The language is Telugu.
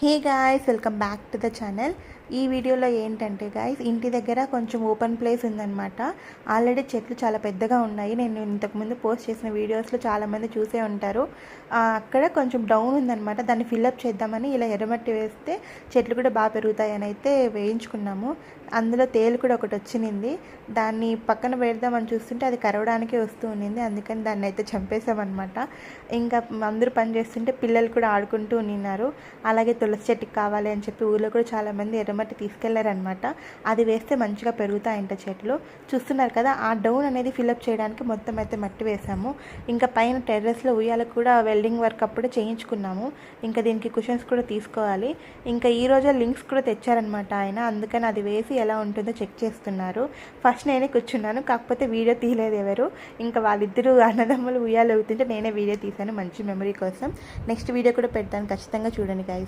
Hey guys, welcome back to the channel. ఈ వీడియోలో ఏంటంటే గాయ్స్, ఇంటి దగ్గర కొంచెం ఓపెన్ ప్లేస్ ఉందన్నమాట. ఆల్రెడీ చెట్లు చాలా పెద్దగా ఉన్నాయి. నేను ఇంతకుముందు పోస్ట్ చేసిన వీడియోస్లో చాలామంది చూసే ఉంటారు. అక్కడ కొంచెం డౌన్ ఉందన్నమాట. దాన్ని ఫిల్అప్ చేద్దామని ఇలా ఎర్రమట్టి వేస్తే చెట్లు కూడా బాగా పెరుగుతాయని అయితే వేయించుకున్నాము. అందులో తేలు కూడా ఒకటి వచ్చింది. దాన్ని పక్కన పెడదామని చూస్తుంటే అది కరవడానికే వస్తూ ఉండింది. అందుకని దాన్ని అయితే చంపేసామన్నమాట. ఇంకా అందరూ పని చేస్తుంటే పిల్లలు కూడా ఆడుకుంటూ ఉన్నారు. అలాగే తులసి చెట్టుకి కావాలి అని చెప్పి ఊళ్ళో కూడా చాలామంది ఎర్రమట్టి తీసుకెళ్లారనమాట. అది వేస్తే మంచిగా పెరుగుతాయంట చెట్లు. చూస్తున్నారు కదా, ఆ డౌన్ అనేది ఫిల్అప్ చేయడానికి మొత్తం అయితే మట్టి వేసాము. ఇంకా పైన టెర్రస్లో ఉయ్యాలకు కూడా వెల్డింగ్ వర్క్ అప్పుడే చేయించుకున్నాము. ఇంకా దీనికి కుషన్స్ కూడా తీసుకోవాలి. ఇంకా ఈ రోజే లింక్స్ కూడా తెచ్చారనమాట ఆయన. అందుకని అది వేసి ఎలా ఉంటుందో చెక్ చేస్తున్నారు. ఫస్ట్ నేనే కూర్చున్నాను, కాకపోతే వీడియో తీయలేదు ఎవరు. ఇంకా వాళ్ళిద్దరూ అన్నదమ్ములు ఉయ్యాలు అవుతుంటే నేనే వీడియో తీశాను మంచి మెమరీ కోసం. నెక్స్ట్ వీడియో కూడా పెడతాను, ఖచ్చితంగా చూడండి గైస్.